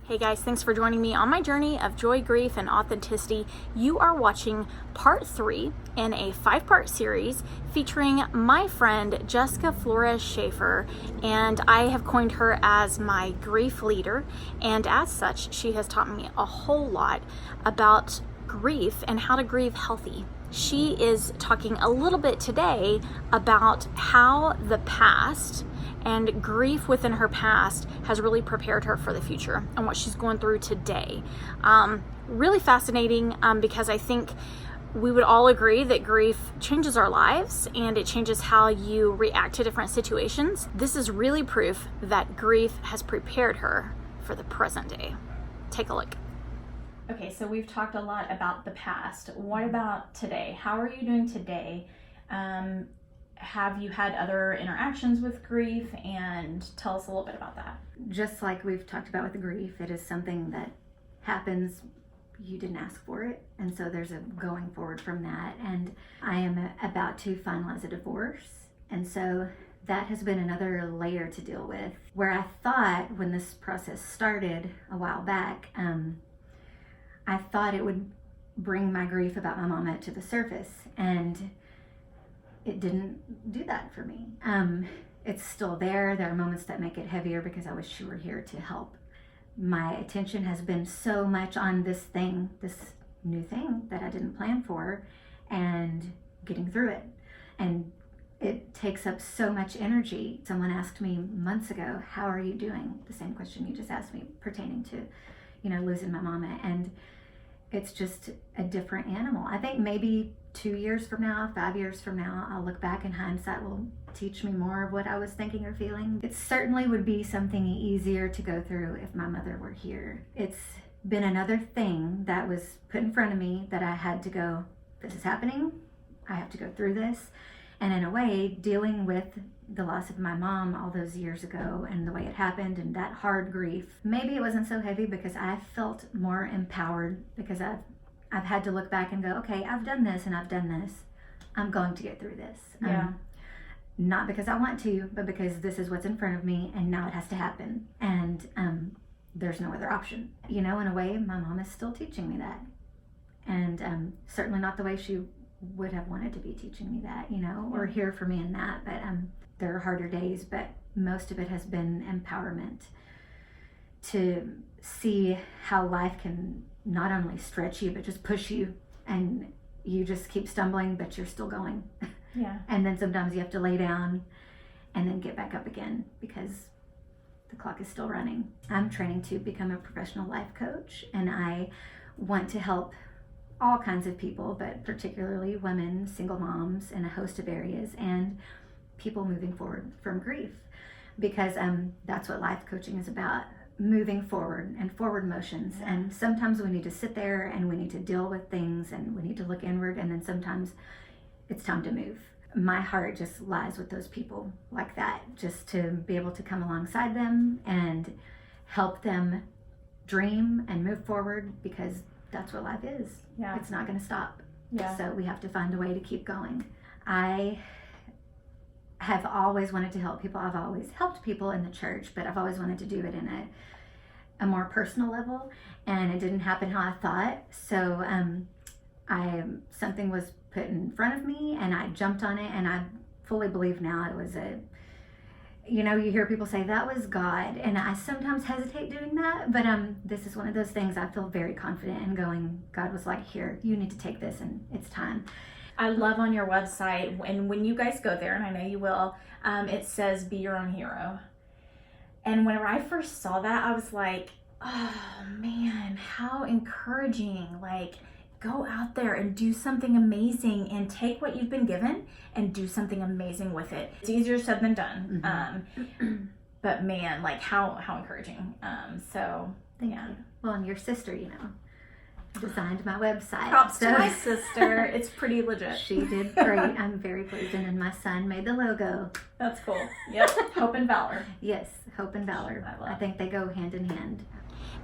Hey guys, thanks for joining me on my journey of joy, grief, and authenticity. You are watching part 3 in a 5-part series featuring my friend Jessica Flores Schaefer, and I have coined her as my grief leader, and as such, she has taught me a whole lot about grief and how to grieve healthy. She is talking a little bit today about how the past and grief within her past has really prepared her for the future and what she's going through today. Really fascinating because I think we would all agree that grief changes our lives and it changes how you react to different situations. This is really proof that grief has prepared her for the present day. Take a look. Okay, so we've talked a lot about the past. What about today? How are you doing today? Have you had other interactions with grief? And tell us a little bit about that. Just like we've talked about with the grief, it is something that happens. You didn't ask for it. And so there's a going forward from that. And I am about to finalize a divorce. And so that has been another layer to deal with. Where I thought when this process started a while back, I thought it would bring my grief about my mama to the surface. And it didn't do that for me. It's still there. There are moments that make it heavier because I wish you were here to help. My attention has been so much on this thing, this new thing that I didn't plan for, and getting through it. And it takes up so much energy. Someone asked me months ago, how are you doing? The same question you just asked me pertaining to, losing my mama. And it's just a different animal. I think maybe 2 years from now, 5 years from now, I'll look back and hindsight will teach me more of what I was thinking or feeling. It certainly would be something easier to go through if my mother were here. It's been another thing that was put in front of me that I had to go, this is happening, I have to go through this. And in a way, dealing with the loss of my mom all those years ago and the way it happened and that hard grief, maybe it wasn't so heavy because I felt more empowered because I've had to look back and go, okay, I've done this and I've done this. I'm going to get through this. Yeah. Not because I want to, but because this is what's in front of me and now it has to happen. And there's no other option. In a way, my mom is still teaching me that. And certainly not the way she would have wanted to be teaching me that, or here for me in that. But there are harder days, but most of it has been empowerment to see how life can not only stretch you, but just push you, and you just keep stumbling, but you're still going. Yeah. And then sometimes you have to lay down and then get back up again because the clock is still running. I'm training to become a professional life coach, and I want to help all kinds of people, but particularly women, single moms in a host of areas, and people moving forward from grief, because that's what life coaching is about. Moving forward and forward motions. Yeah. And sometimes we need to sit there and we need to deal with things and we need to look inward, and then sometimes it's time to move. My heart just lies with those people like that, just to be able to come alongside them and help them dream and move forward, because that's what life is. Yeah. It's not going to stop. Yeah. So we have to find a way to keep going. I have always wanted to help people. I've always helped people in the church, but I've always wanted to do it in a more personal level, and it didn't happen how I thought. So something was put in front of me and I jumped on it, and I fully believe now it was you hear people say that was God, and I sometimes hesitate doing that, but this is one of those things I feel very confident in going, God was like, here, you need to take this and it's time. I love on your website, and when you guys go there, and I know you will, it says be your own hero. And whenever I first saw that, I was like, oh man, how encouraging. Like, go out there and do something amazing and take what you've been given and do something amazing with it. It's easier said than done. Mm-hmm. But man, like how encouraging. So Thank you. Well, and your sister, designed my website. Props to my sister. It's pretty legit. She did great. I'm very pleased. And then my son made the logo. That's cool. Yep. Hope and valor. Yes, hope and valor. I think they go hand in hand.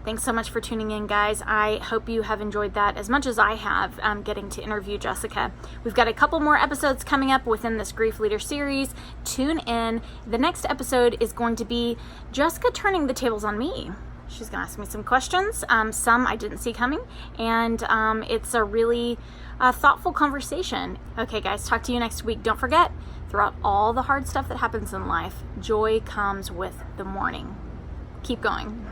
Thanks so much for tuning in, guys. I hope you have enjoyed that as much as I have getting to interview Jessica. We've got a couple more episodes coming up within this Grief Leader series. Tune in. The next episode is going to be Jessica turning the tables on me. She's going to ask me some questions, some I didn't see coming, and it's a really thoughtful conversation. Okay, guys, talk to you next week. Don't forget, throughout all the hard stuff that happens in life, joy comes with the mourning. Keep going.